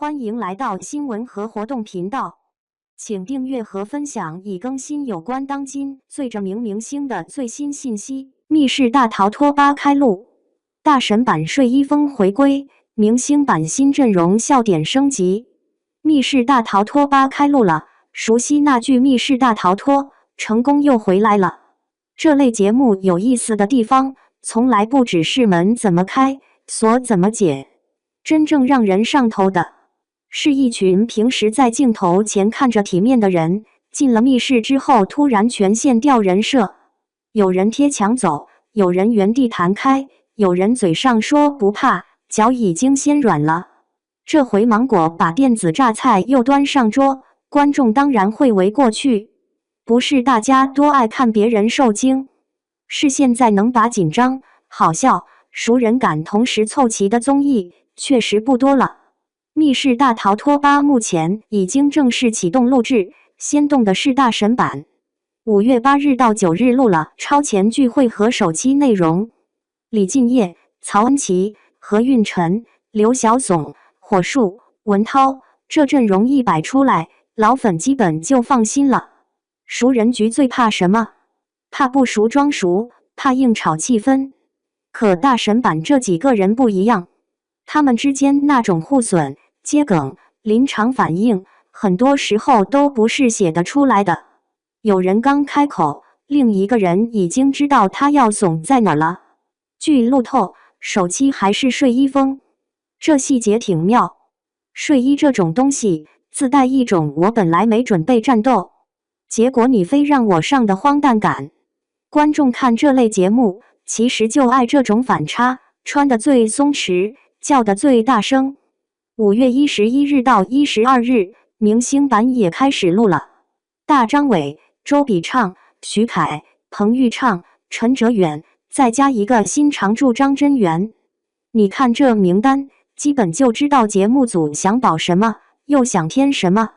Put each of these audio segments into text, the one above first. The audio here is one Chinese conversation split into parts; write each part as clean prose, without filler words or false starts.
欢迎来到新闻和活动频道，请订阅和分享已更新有关当今最着名明星的最新信息。密室大逃脱8开录，大神版睡衣风回归，明星版新阵容笑点升级。密室大逃脱8开录了，熟悉那句密室大逃脱，成功又回来了。这类节目有意思的地方，从来不只是门怎么开，锁怎么解，真正让人上头的是一群平时在镜头前看着体面的人，进了密室之后突然全线掉人设，有人贴墙走，有人原地弹开，有人嘴上说不怕，脚已经先软了。这回芒果把电子榨菜又端上桌，观众当然会围过去。不是大家多爱看别人受惊，是现在能把紧张、好笑、熟人感同时凑齐的综艺确实不多了。密室大逃脱8目前已经正式启动录制，先动的是大神版，5月8日到9日录了超前聚会和首期内容。李敬业、曹恩琪、何运晨、刘晓松、火树、文涛，这阵容一摆出来，老粉基本就放心了。熟人局最怕什么？怕不熟装熟，怕硬炒气氛。可大神版这几个人不一样，他们之间那种互损、接梗、临场反应，很多时候都不是写得出来的。有人刚开口，另一个人已经知道他要怂在哪儿了。据路透，首期还是睡衣风，这细节挺妙。睡衣这种东西，自带一种我本来没准备战斗，结果你非让我上的荒诞感。观众看这类节目，其实就爱这种反差，穿得最松弛，叫得最大声。5月11日到12日，明星版也开始录了。大张伟、周笔畅、徐凯、彭昱畅、陈哲远，再加一个新常驻张真源。你看这名单，基本就知道节目组想保什么，又想添什么。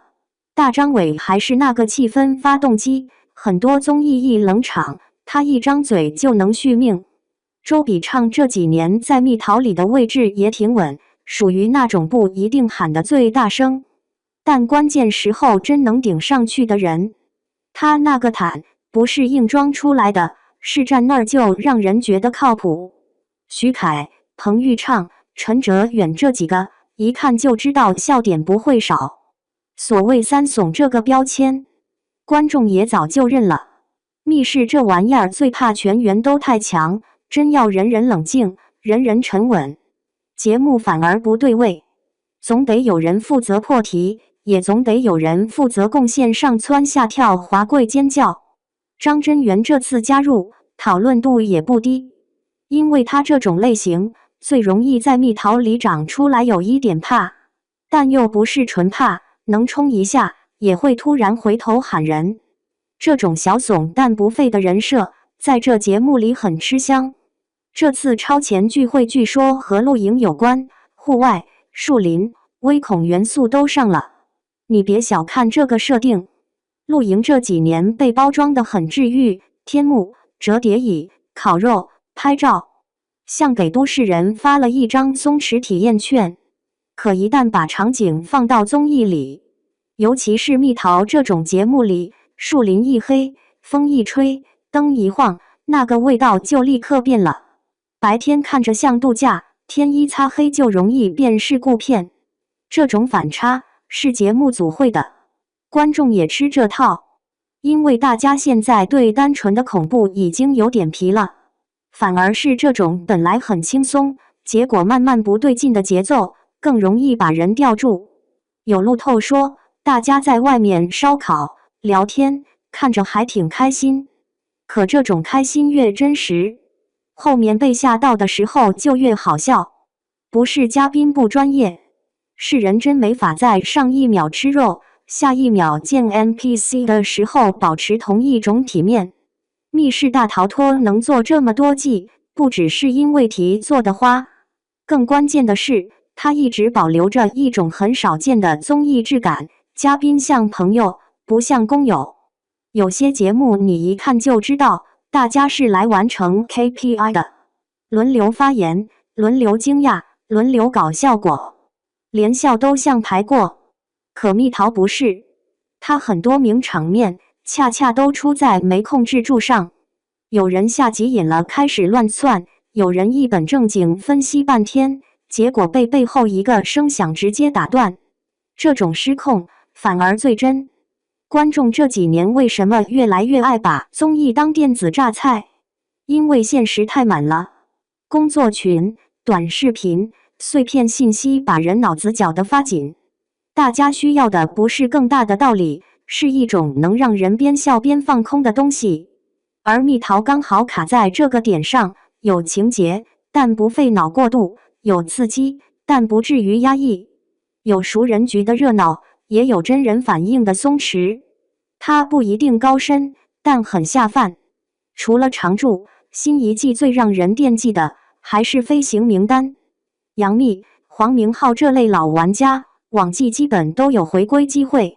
大张伟还是那个气氛发动机，很多综艺一冷场，他一张嘴就能续命。周笔畅这几年在蜜桃里的位置也挺稳，属于那种不一定喊得最大声，但关键时候真能顶上去的人。他那个坦不是硬装出来的，是站那儿就让人觉得靠谱。徐凯、彭昱畅、陈哲远这几个，一看就知道笑点不会少。所谓三怂这个标签，观众也早就认了。密室这玩意儿最怕全员都太强，真要人人冷静，人人沉稳，节目反而不对味。总得有人负责破题，也总得有人负责贡献上蹿下跳、滑跪尖叫。张真源这次加入，讨论度也不低，因为他这种类型最容易在蜜桃里长出来，有一点怕，但又不是纯怕，能冲一下也会突然回头喊人。这种小怂但不废的人设，在这节目里很吃香。这次超前聚会据说和露营有关，户外、树林、微恐元素都上了。你别小看这个设定，露营这几年被包装得很治愈，天幕、折叠椅、烤肉、拍照，像给都市人发了一张松弛体验券。可一旦把场景放到综艺里，尤其是蜜桃这种节目里，树林一黑，风一吹，灯一晃，那个味道就立刻变了。白天看着像度假，天一擦黑就容易变事故片。这种反差是节目组会的，观众也吃这套，因为大家现在对单纯的恐怖已经有点疲了，反而是这种本来很轻松，结果慢慢不对劲的节奏，更容易把人吊住。有路透说，大家在外面烧烤、聊天，看着还挺开心。可这种开心越真实，后面被吓到的时候就越好笑。不是嘉宾不专业，是人真没法在上一秒吃肉，下一秒见 NPC 的时候保持同一种体面。密室大逃脱能做这么多季，不只是因为题做得花，更关键的是，它一直保留着一种很少见的综艺质感，嘉宾像朋友，不像工友。有些节目你一看就知道，大家是来完成 KPI 的，轮流发言，轮流惊讶，轮流搞效果。连笑都像排过。可蜜桃不是，他很多名场面恰恰都出在没控制住上。有人下急眼了，开始乱窜；有人一本正经分析半天，结果被背后一个声响直接打断。这种失控反而最真。观众这几年为什么越来越爱把综艺当电子榨菜？因为现实太满了，工作群、短视频、碎片信息把人脑子搅得发紧。大家需要的不是更大的道理，是一种能让人边笑边放空的东西。而蜜桃刚好卡在这个点上，有情节，但不费脑过度；有刺激，但不至于压抑；有熟人局的热闹，也有真人反应的松弛。它不一定高深，但很下饭。除了常驻，新一季最让人惦记的还是飞行名单。杨幂、黄明昊这类老玩家，往季基本都有回归机会。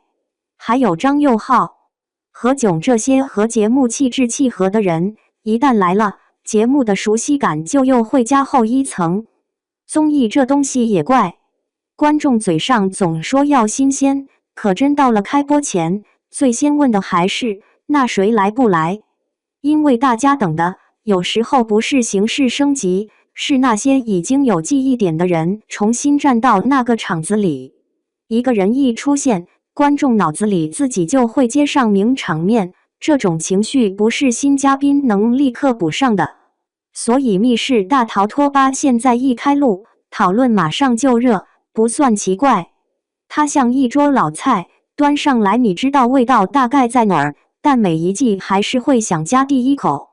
还有张佑浩、何炅这些和节目气质契合的人，一旦来了，节目的熟悉感就又会加厚一层。综艺这东西也怪，观众嘴上总说要新鲜，可真到了开播前，最先问的还是那谁来不来？因为大家等的有时候不是形势升级，是那些已经有记忆点的人重新站到那个场子里。一个人一出现，观众脑子里自己就会接上名场面，这种情绪不是新嘉宾能立刻补上的。所以密室大逃脱8现在一开录，讨论马上就热，不算奇怪。它像一桌老菜，端上来你知道味道大概在哪儿，但每一季还是会想夹第一口。